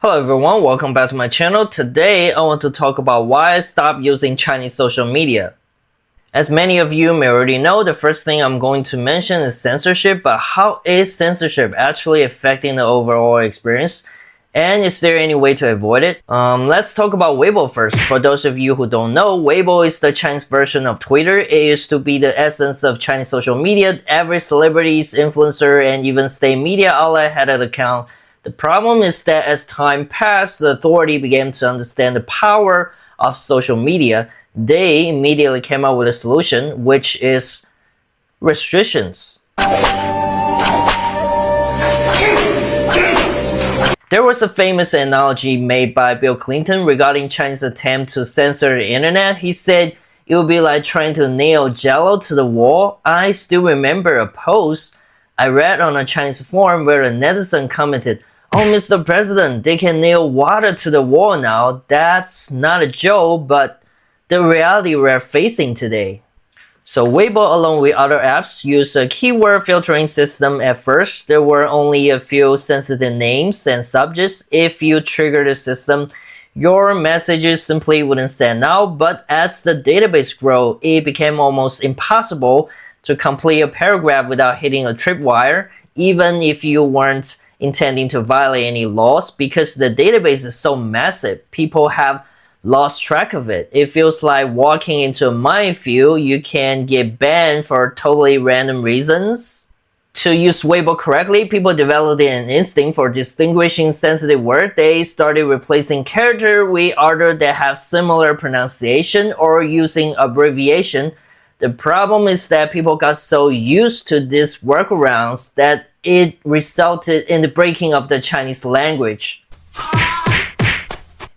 Hello everyone, welcome back to my channel. Today I want to talk about why I stopped using Chinese social media. As many of you may already know, the first thing I'm going to mention is censorship, but how is censorship actually affecting the overall experience? And is there any way to avoid it? Let's talk about Weibo first. For those of you who don't know, Weibo is the Chinese version of Twitter. It used to be the essence of Chinese social media. Every celebrities, influencer, and even state media outlet had an account. The problem is that as time passed, the authority began to understand the power of social media. They immediately came up with a solution, which is restrictions. There was a famous analogy made by Bill Clinton regarding China's attempt to censor the internet. He said it would be like trying to nail jello to the wall. I still remember a post I read on a Chinese forum where a netizen commented, "Oh, Mr. President, they can nail water to the wall now. That's not a joke, but the reality we're facing today." So Weibo, along with other apps, use a keyword filtering system. At first, there were only a few sensitive names and subjects. If you trigger the system, your messages simply wouldn't stand out. But as the database grew, it became almost impossible to complete a paragraph without hitting a tripwire, even if you weren't intending to violate any laws, because the database is so massive. People have lost track of it. It feels like walking into a minefield. You can get banned for totally random reasons. To use Weibo correctly, people developed an instinct for distinguishing sensitive words. They started replacing characters with others that have similar pronunciation or using abbreviation. The problem is that people got so used to these workarounds that it resulted in the breaking of the Chinese language.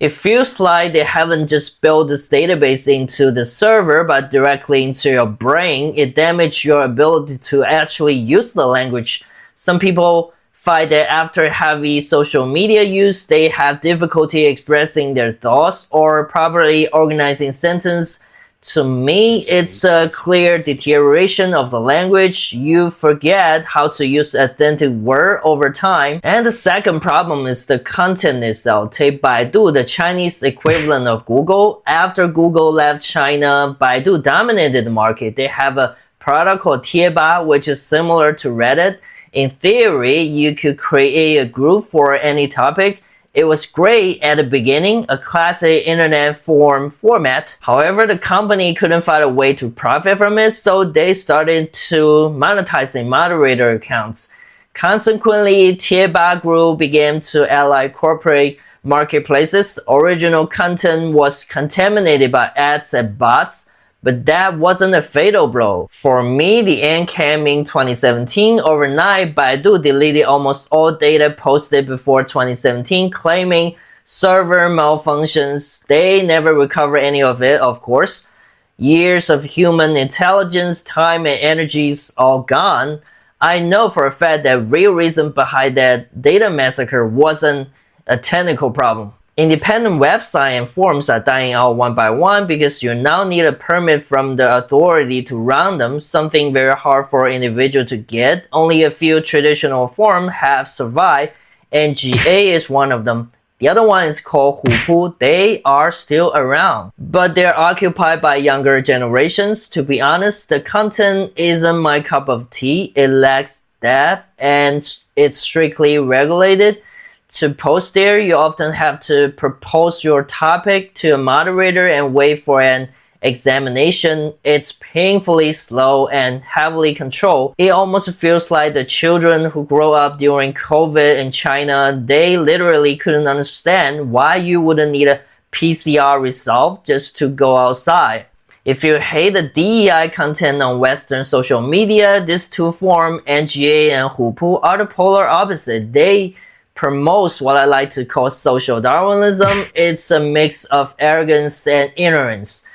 It feels like they haven't just built this database into the server, but directly into your brain. It damaged your ability to actually use the language. Some people find that after heavy social media use, they have difficulty expressing their thoughts or properly organizing sentences. To me, it's a clear deterioration of the language. You forget how to use authentic word over time. And the second problem is the content itself. Take Baidu, the Chinese equivalent of Google. After Google left China, Baidu dominated the market. They have a product called Tieba, which is similar to Reddit. In theory, you could create a group for any topic. It was great at the beginning, a classic internet forum format. However, the company couldn't find a way to profit from it, so they started to monetizing moderator accounts. Consequently, Tieba Group began to ally corporate marketplaces. Original content was contaminated by ads and bots, but that wasn't a fatal blow. For me, the end came in 2017. Overnight, Baidu deleted almost all data posted before 2017, claiming server malfunctions. They never recovered any of it, of course. Years of human intelligence, time, and energies all gone. I know for a fact that real reason behind that data massacre wasn't a technical problem. Independent websites and forums are dying out one by one because you now need a permit from the authority to run them, something very hard for an individual to get. Only a few traditional forums have survived, and GA is one of them. The other one is called Hupu. They are still around, but they're occupied by younger generations. To be honest, the content isn't my cup of tea. It lacks depth, and it's strictly regulated. To post there, you often have to propose your topic to a moderator and wait for an examination. It's painfully slow and heavily controlled. It almost feels like the children who grew up during COVID in China, they literally couldn't understand why you wouldn't need a PCR result just to go outside. If you hate the DEI content on Western social media, these two forums, NGA and Hupu, are the polar opposite. They promotes what I like to call social Darwinism. It's a mix of arrogance and ignorance.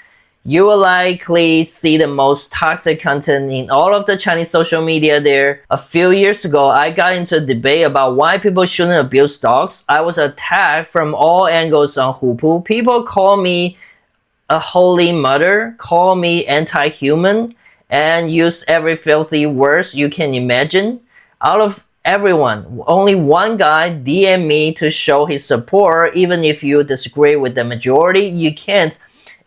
You will likely see the most toxic content in all of the Chinese social media there. A few years ago, I got into a debate about why people shouldn't abuse dogs. I was attacked from all angles on Hupu. People call me a holy mother, call me anti-human, and use every filthy words you can imagine. Out of Everyone, only one guy DM me to show his support. Even if you disagree with the majority, you can't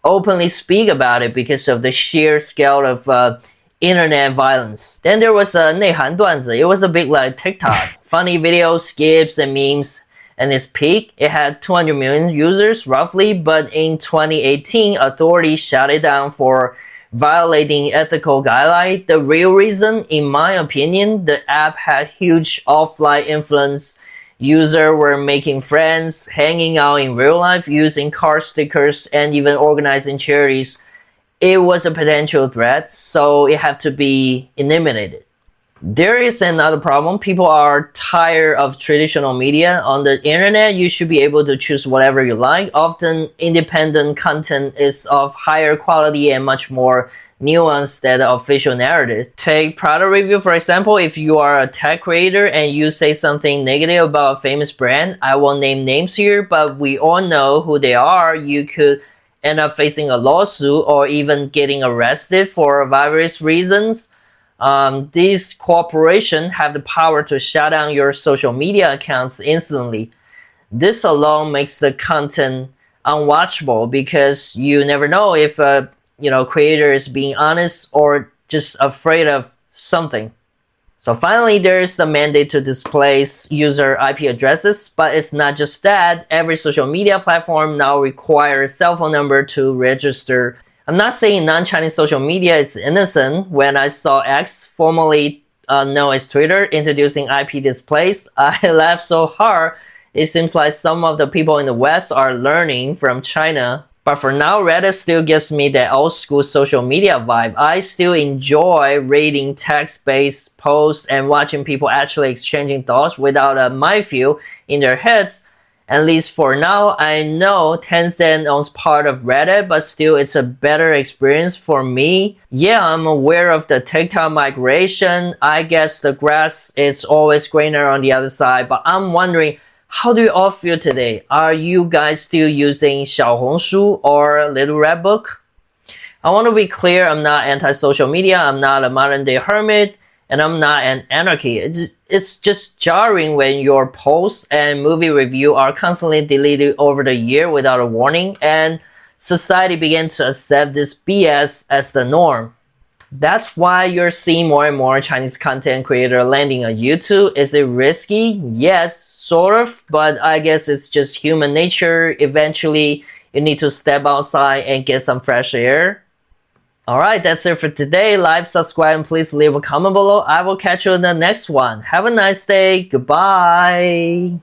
openly speak about it because of the sheer scale of internet violence. Then there was a 内涵段子. It was a bit like TikTok. Funny videos, skips, and memes. And its peak, it had 200 million users roughly, but in 2018, authorities shut it down for violating ethical guidelines. The real reason, in my opinion, the app had huge offline influence. Users were making friends, hanging out in real life, using car stickers, and even organizing charities. It was a potential threat, so it had to be eliminated. There is another problem. People are tired of traditional media. On the internet, you should be able to choose whatever you like. Often, independent content is of higher quality and much more nuanced than the official narrative. Take product review, for example. If you are a tech creator and you say something negative about a famous brand, I won't name names here, but we all know who they are. You could end up facing a lawsuit or even getting arrested for various reasons. These corporations have the power to shut down your social media accounts instantly. This alone makes the content unwatchable because you never know if a creator is being honest or just afraid of something. So finally, there is the mandate to display user IP addresses, but it's not just that. Every social media platform now requires a cell phone number to register. I'm not saying non-Chinese social media is innocent. When I saw X, formerly known as Twitter, introducing IP displays, I laughed so hard. It seems like some of the people in the West are learning from China. But for now, Reddit still gives me that old school social media vibe. I still enjoy reading text-based posts and watching people actually exchanging thoughts without a minefield in their heads. At least for now, I know Tencent owns part of Reddit, but still it's a better experience for me. Yeah, I'm aware of the TikTok migration. I guess the grass is always greener on the other side, but I'm wondering, how do you all feel today? Are you guys still using 小红书 or Little Red Book? I want to be clear, I'm not anti-social media, I'm not a modern-day hermit, and I'm not an anarchist. It's just jarring when your posts and movie review are constantly deleted over the year without a warning, and society began to accept this BS as the norm. That's why you're seeing more and more Chinese content creator landing on YouTube. Is it risky? Yes, sort of, but I guess it's just human nature. Eventually, you need to step outside and get some fresh air. Alright, that's it for today. Like, subscribe, and please leave a comment below. I will catch you in the next one. Have a nice day. Goodbye.